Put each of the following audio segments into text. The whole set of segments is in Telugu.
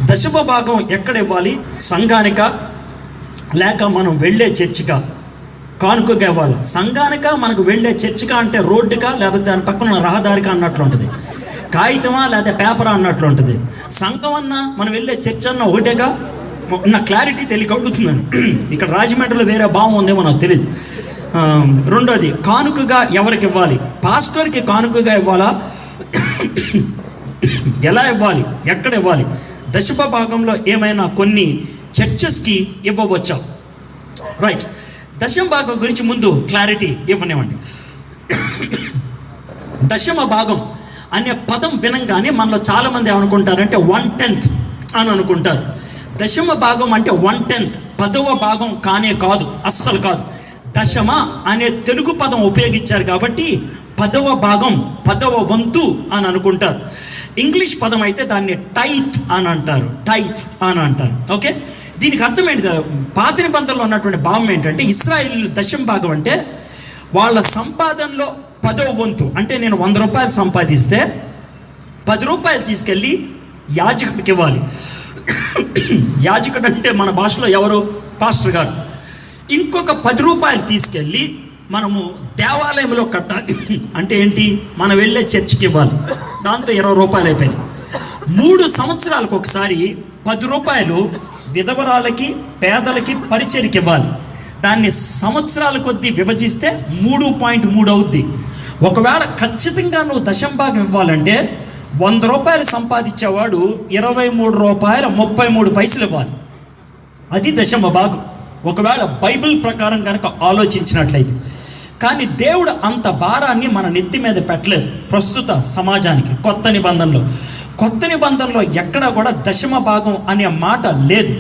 దశమ భాగం ఎక్కడ ఇవ్వాలి? సంఘానిక లేక మనం వెళ్ళే చర్చికా? కానుకగా ఇవ్వాలి. సంఘానిక, మనకు వెళ్ళే చర్చికా అంటే రోడ్డుకా లేకపోతే దాని పక్కన రహదారికా అన్నట్లు ఉంటుంది, కాగితమా లేకపోతే పేపరా అన్నట్లు ఉంటుంది. సంఘం అన్నా మనం వెళ్ళే చర్చ్ అన్నా ఒకటేగా. నా క్లారిటీ తెలియక అడుగుతున్నాను. ఇక్కడ రాజమండ్రిలో వేరే భావం ఉందేమో నాకు తెలియదు. రెండోది, కానుకగా ఎవరికి ఇవ్వాలి? పాస్టర్కి కానుకగా ఇవ్వాలా? ఎలా ఇవ్వాలి? ఎక్కడ ఇవ్వాలి? దశమ భాగంలో ఏమైనా కొన్ని చర్చెస్కి ఇవ్వవచ్చా? రైట్. దశమ భాగం గురించి ముందు క్లారిటీ ఇవ్వనివ్వండి. దశమ భాగం అనే పదం వినంగానే మనలో చాలామంది ఏమనుకుంటారంటే 1/10 అని అనుకుంటారు. దశమ భాగం అంటే 1/10, 10వ భాగం కానే కాదు, అస్సలు కాదు. దశమ అనే తెలుగు పదం ఉపయోగించారు కాబట్టి 10వ భాగం, 10వ వంతు అని అనుకుంటారు. ఇంగ్లీష్ పదం అయితే దాన్ని టైత్ అని అంటారు, టైత్ అని అంటారు. ఓకే, దీనికి అర్థం ఏంటి? పాత నిబంధనలో ఉన్నటువంటి భావం ఏంటంటే, ఇశ్రాయేలు దశమ భాగం అంటే వాళ్ళ సంపాదనలో 10వ వంతు. అంటే నేను 100 రూపాయలు సంపాదిస్తే 10 రూపాయలు తీసుకెళ్ళి యాజకుడికి ఇవ్వాలి. యాజకుడు అంటే మన భాషలో ఎవరు? పాస్టర్ గారు. ఇంకొక 10 రూపాయలు తీసుకెళ్ళి మనము దేవాలయంలో కట్టాలి. అంటే ఏంటి? మనం వెళ్ళే చర్చికి ఇవ్వాలి. దాంతో 20 రూపాయలు అయిపోయింది. 3 సంవత్సరాలకు ఒకసారి 10 రూపాయలు విధవరాలకి, పేదలకి, పరిచర్కి ఇవ్వాలి. దాన్ని సంవత్సరాల కొద్దీ విభజిస్తే 3.3 అవుద్ది. ఒకవేళ ఖచ్చితంగా నువ్వు దశమ భాగం ఇవ్వాలంటే 100 రూపాయలు సంపాదించేవాడు 23 రూపాయల 33 పైసలు ఇవ్వాలి. అది దశమ భాగం, ఒకవేళ బైబిల్ ప్రకారం కనుక ఆలోచించినట్లయితే. కానీ దేవుడు అంత భారాన్ని మన నెత్తి మీద పెట్టలేదు ప్రస్తుత సమాజానికి. కొత్త నిబంధనలో ఎక్కడా కూడా దశమ భాగం అనే మాట లేదు.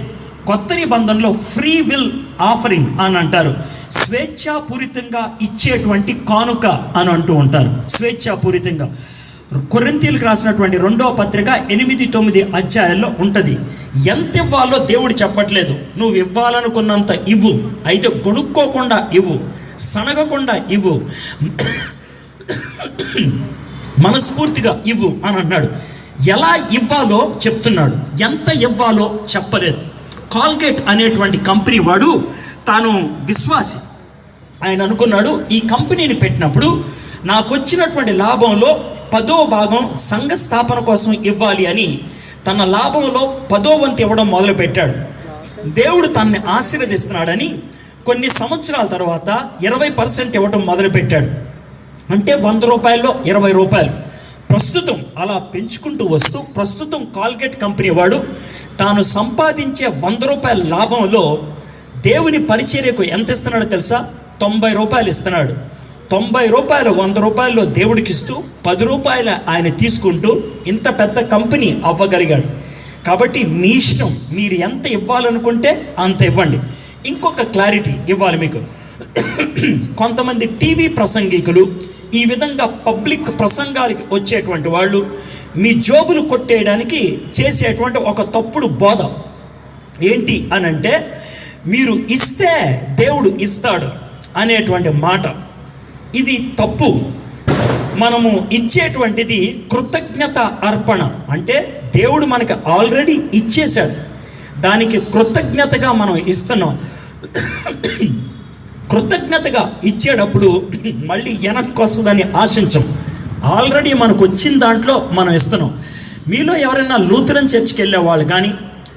కొత్త నిబంధనలో ఫ్రీ విల్ ఆఫరింగ్ అని అంటారు. స్వేచ్ఛాపూరితంగా ఇచ్చేటువంటి కానుక అని అంటూ ఉంటారు. స్వేచ్ఛాపూరితంగా కొరింథీయులకు రాసినటువంటి 2వ పత్రిక 8-9 అధ్యాయాల్లో ఉంటుంది. ఎంత ఇవ్వాలో దేవుడు చెప్పట్లేదు. నువ్వు ఇవ్వాలనుకున్నంత ఇవ్వు, అయితే కొనుక్కోకుండా ఇవ్వు, సనగకుండా ఇవ్వు, మనస్ఫూర్తిగా ఇవ్వు అని అన్నాడు. ఎలా ఇవ్వాలో చెప్తున్నాడు, ఎంత ఇవ్వాలో చెప్పలేదు. కాల్గేట్ అనేటువంటి కంపెనీ వాడు తాను విశ్వాసి. ఆయన అనుకున్నాడు, ఈ కంపెనీని పెట్టినప్పుడు నాకు వచ్చినటువంటి లాభంలో 10వ భాగం సంఘ స్థాపన కోసం ఇవ్వాలి అని తన లాభంలో 10వ వంతు ఇవ్వడం మొదలుపెట్టాడు. దేవుడు తనని ఆశీర్వదిస్తున్నాడని కొన్ని సంవత్సరాల తర్వాత 20% ఇవ్వడం మొదలుపెట్టాడు. అంటే 100 రూపాయల్లో 20 రూపాయలు. ప్రస్తుతం అలా పెంచుకుంటూ వస్తూ ప్రస్తుతం కాల్గేట్ కంపెనీ వాడు తాను సంపాదించే 100 రూపాయల లాభంలో దేవుని పరిచర్యకు ఎంత ఇస్తున్నాడో తెలుసా? 90 రూపాయలు ఇస్తున్నాడు. 90 రూపాయలు 100 రూపాయల్లో దేవుడికి ఇస్తూ 10 రూపాయలు ఆయన తీసుకుంటూ ఇంత పెద్ద కంపెనీ అవ్వగలిగాడు. కాబట్టి మీ ఇష్టం, మీరు ఎంత ఇవ్వాలనుకుంటే అంత ఇవ్వండి. ఇంకొక క్లారిటీ ఇవ్వాలి మీకు. కొంతమంది టీవీ ప్రసంగికులు, ఈ విధంగా పబ్లిక్ ప్రసంగాలకి వచ్చేటువంటి వాళ్ళు మీ జోబులు కొట్టేయడానికి చేసేటువంటి ఒక తప్పుడు బోధ ఏంటి అని అంటే, మీరు ఇస్తే దేవుడు ఇస్తాడు అనేటువంటి మాట. ఇది తప్పు. మనము ఇచ్చేటువంటిది కృతజ్ఞత అర్పణ. అంటే దేవుడు మనకి ఆల్రెడీ ఇచ్చేశాడు, దానికి కృతజ్ఞతగా మనం ఇస్తున్నాం. కృతజ్ఞతగా ఇచ్చేటప్పుడు మళ్ళీ వెనక్కి వస్తుందని ఆశించం. ఆల్రెడీ మనకు వచ్చిన దాంట్లో మనం ఇస్తున్నాం. మీలో ఎవరైనా లూథరన్ చర్చ్కి వెళ్ళేవాళ్ళు కానీ,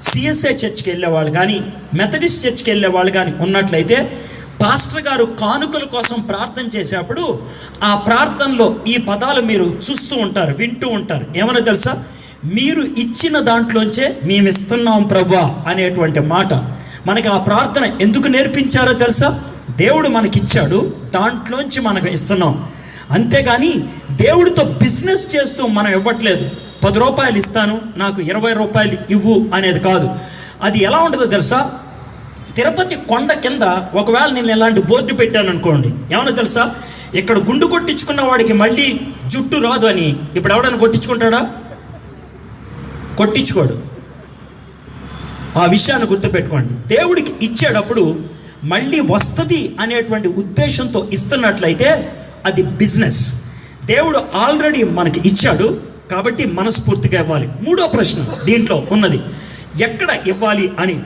సిఎస్ఐ చర్చ్కి వెళ్ళేవాళ్ళు కానీ, మెథడిస్ట్ చర్చ్కి వెళ్ళేవాళ్ళు కానీ ఉన్నట్లయితే పాస్టర్ గారు కానుకల కోసం ప్రార్థన చేసేటప్పుడు ఆ ప్రార్థనలో ఈ పదాలు మీరు చూస్తూ ఉంటారు, వింటూ ఉంటారు. ఏమన్నా తెలుసా? మీరు ఇచ్చిన దాంట్లోంచే మేము ఇస్తున్నాం ప్రభువా అనేటువంటి మాట. మనకి ఆ ప్రార్థన ఎందుకు నేర్పించారో తెలుసా? దేవుడు మనకిచ్చాడు, దాంట్లోంచి మనకు ఇస్తున్నాం. అంతేగాని దేవుడితో బిజినెస్ చేస్తూ మనం ఇవ్వట్లేదు. 10 రూపాయలు ఇస్తాను, నాకు 20 రూపాయలు ఇవ్వు అనేది కాదు. అది ఎలా ఉంటుందో తెలుసా? తిరుపతి కొండ కింద ఒకవేళ నేను ఇలాంటి బోర్డు పెట్టాను అనుకోండి, ఏమన్నా తెలుసా? ఇక్కడ గుండు కొట్టించుకున్న వాడికి మళ్ళీ జుట్టు రాదు అని ఇప్పుడు ఎవడైనా కొట్టించుకుంటాడా? కొట్టించుకోడు. ఆ విషయాన్ని గుర్తుపెట్టుకోండి. దేవుడికి ఇచ్చేటప్పుడు మళ్ళీ వస్తుంది అనేటువంటి ఉద్దేశంతో ఇస్తున్నట్లయితే అది బిజినెస్. దేవుడు ఆల్రెడీ మనకి ఇచ్చాడు కాబట్టి మనస్ఫూర్తిగా ఇవ్వాలి. 3వ ప్రశ్న దీంట్లో ఉన్నది, ఎక్కడ ఇవ్వాలి అని.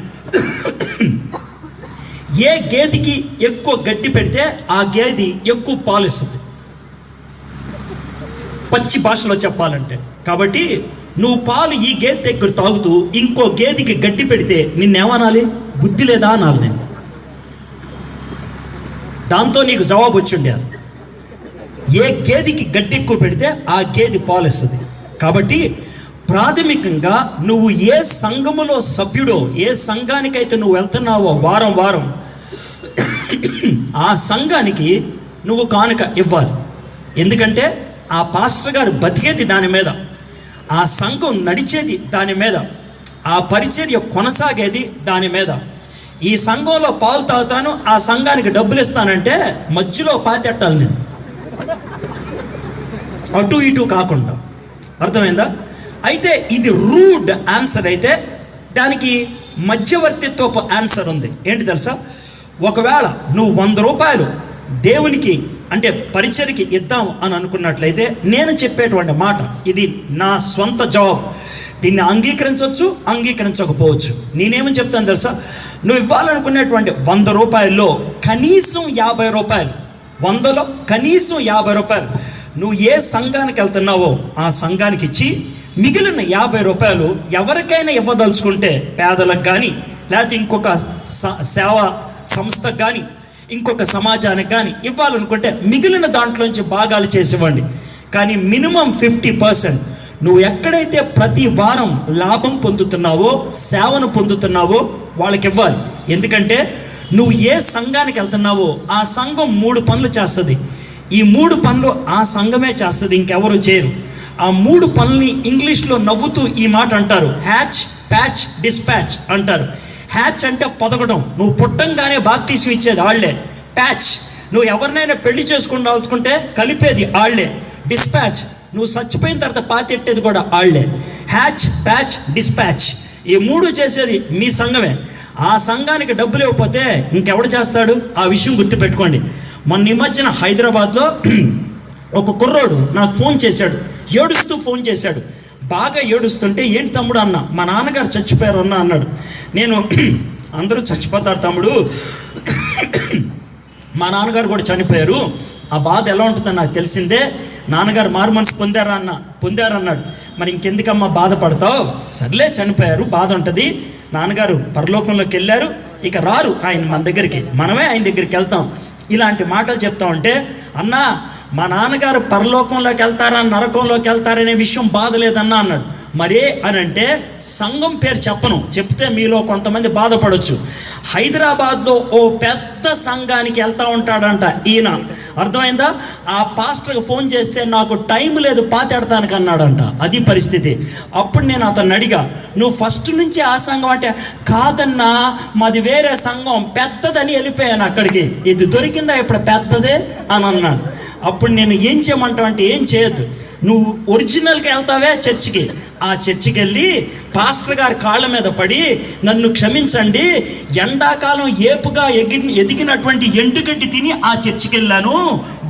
ఏ గేదెకి ఎక్కువ గడ్డి పెడితే ఆ గేదె ఎక్కువ పాలు ఇస్తుంది, పచ్చి భాషలో చెప్పాలంటే. కాబట్టి నువ్వు పాలు ఈ గేదె దగ్గర తాగుతూ ఇంకో గేదెకి గడ్డి పెడితే నిన్నేమనాలి? బుద్ధి లేదా అనాలి నేను. దాంతో నీకు జవాబు వచ్చిండే. ఏ గేదెకి గడ్డి ఎక్కువ పెడితే ఆ గేదె పాలు ఇస్తుంది. కాబట్టి ప్రాథమికంగా నువ్వు ఏ సంఘములో సభ్యుడో, ఏ సంఘానికైతే నువ్వు వెళ్తున్నావో వారం వారం, ఆ సంఘానికి నువ్వు కానుక ఇవ్వాలి. ఎందుకంటే ఆ పాస్టర్ గారు బతికేది దాని మీద, ఆ సంఘం నడిచేది దాని మీద, ఆ పరిచర్య కొనసాగేది దాని మీద. ఈ సంఘంలో పాలు తాగుతాను, ఆ సంఘానికి డబ్బులు ఇస్తానంటే మధ్యలో పాతెట్టాలి నేను, అటు ఇటు కాకుండా. అర్థమైందా? అయితే ఇది రూడ్ ఆన్సర్ అయితే దానికి మధ్యవర్తిత్వపు ఆన్సర్ ఉంది. ఏంటి తెలుసా? ఒకవేళ నువ్వు 100 రూపాయలు దేవునికి అంటే పరిచర్కి ఇద్దాం అని అనుకున్నట్లయితే నేను చెప్పేటువంటి మాట ఇది నా స్వంత జవాబు. దీన్ని అంగీకరించవచ్చు, అంగీకరించకపోవచ్చు. నేనేమని చెప్తాను తెలుసా? నువ్వు ఇవ్వాలనుకునేటువంటి 100 రూపాయల్లో కనీసం 50 రూపాయలు, 100లో కనీసం 50 రూపాయలు నువ్వు ఏ సంఘానికి వెళ్తున్నావో ఆ సంఘానికి ఇచ్చి, మిగిలిన 50 రూపాయలు ఎవరికైనా ఇవ్వదలుచుకుంటే పేదలకు కానీ, లేకపోతే ఇంకొక సేవా సంస్థకు కానీ, ఇంకొక సమాజానికి కానీ ఇవ్వాలనుకుంటే మిగిలిన దాంట్లోంచి భాగాలు చేసివ్వండి. కానీ మినిమం 50% నువ్వు ఎక్కడైతే ప్రతి వారం లాభం పొందుతున్నావో, సేవను పొందుతున్నావో వాళ్ళకి ఇవ్వాలి. ఎందుకంటే నువ్వు ఏ సంఘానికి వెళ్తున్నావో ఆ సంఘం 3 పనులు చేస్తుంది. ఈ 3 పనులు ఆ సంఘమే చేస్తుంది, ఇంకెవరు చేయరు. ఆ 3 పనుల్ని ఇంగ్లీష్లో నవ్వుతూ ఈ మాట అంటారు, హ్యాచ్, ప్యాచ్, డిస్పాచ్ అంటారు. హ్యాచ్ అంటే పొదగడం, నువ్వు పుట్టంగానే బాప్తీసం ఇచ్చేది ఆళ్లే. ప్యాచ్, నువ్వు ఎవరినైనా పెళ్లి చేసుకుంటే కలిపేది ఆళ్లే. డిస్పాచ్, నువ్వు చచ్చిపోయిన తర్వాత పాతెట్టేది కూడా ఆళ్లే. హ్యాచ్, ప్యాచ్, డిస్పాచ్, ఈ 3 చేసేది మీ సంఘమే. ఆ సంఘానికి డబ్బులు ఇవ్వకపోతే ఇంకెవడు చేస్తాడు? ఆ విషయం గుర్తుపెట్టుకోండి. మొన్న ఈ మధ్యన హైదరాబాద్లో ఒక కుర్రోడు నాకు ఫోన్ చేశాడు, ఏడుస్తూ ఫోన్ చేశాడు. బాగా ఏడుస్తుంటే, ఏంటి తమ్ముడు అన్న, మా నాన్నగారు చచ్చిపోయారు అన్న అన్నాడు. నేను అందరూ చచ్చిపోతారు తమ్ముడు, మా నాన్నగారు కూడా చనిపోయారు, ఆ బాధ ఎలా ఉంటుందని నాకు తెలిసిందే. నాన్నగారు మారు మనసు పొందారన్నాడు. మరి ఇంకెందుకమ్మా బాధపడతావు? సర్లే, చనిపోయారు, బాధ ఉంటుంది. నాన్నగారు పరలోకంలోకి వెళ్ళారు, ఇక రారు ఆయన మన దగ్గరికి, మనమే ఆయన దగ్గరికి వెళ్తాం. ఇలాంటి మాటలు చెప్తా ఉంటే, అన్నా మా నాన్నగారు పరలోకంలోకి వెళ్తారా నరకంలోకి వెళ్తారనే విషయం బాధ లేదన్నా అన్నాడు. మరే అని అంటే సంఘం పేరు చెప్పను, చెప్తే మీలో కొంతమంది బాధపడవచ్చు. హైదరాబాద్లో ఓ పెద్ద సంఘానికి వెళ్తా ఉంటాడంట ఈయన. అర్థమైందా? ఆ పాస్టర్కి ఫోన్ చేస్తే నాకు టైం లేదు పాతెడతానికి అన్నాడంట. అది పరిస్థితి. అప్పుడు నేను అతన్ని అడిగా, నువ్వు ఫస్ట్ నుంచి ఆ సంఘం అంటే, కాదన్నా మాది వేరే సంఘం పెద్దదని వెళ్ళిపోయాను అక్కడికి, ఇది దొరికిందా ఇప్పుడు పెద్దదే అని అన్నాను. అప్పుడు నేను ఏం చేయమంటావు అంటే, ఏం చేయొద్దు, నువ్వు ఒరిజినల్గా వెళ్తావే చర్చికి, ఆ చర్చికి వెళ్ళి పాస్టర్ గారి కాళ్ళ మీద పడి, నన్ను క్షమించండి, ఎండాకాలం ఏపుగా ఎదిగినటువంటి ఎండుగడ్డి తిని ఆ చర్చికి వెళ్ళాను,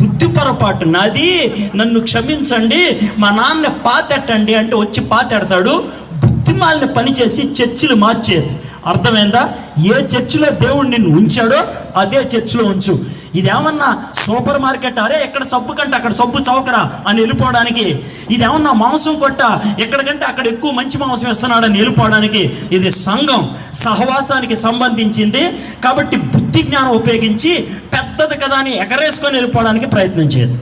బుద్ధి పొరపాటు నాది, నన్ను క్షమించండి, మా నాన్న పాతెట్టండి అంటే వచ్చి పాతెడతాడు. బుద్ధిమాలిన పని చేసి చర్చిలు మార్చేది. అర్థమైందా? ఏ చర్చిలో దేవుడు నిన్ను ఉంచాడో అదే చర్చిలో ఉంచు. ఇదేమన్నా సూపర్ మార్కెట్, అరే ఎక్కడ సబ్బు కంటే అక్కడ సబ్బు చౌకరా అని వెళ్ళిపోవడానికి, ఇదేమన్నా మాంసం కొట్ట, ఎక్కడికంటే అక్కడ ఎక్కువ మంచి మాంసం ఇస్తున్నాడని వెళ్ళిపోవడానికి. ఇది సంఘం, సహవాసానికి సంబంధించింది. కాబట్టి బుద్ధి జ్ఞానం ఉపయోగించి పెద్దది కదా అని ఎగరేసుకొని వెళ్ళిపోవడానికి ప్రయత్నం చేయదు.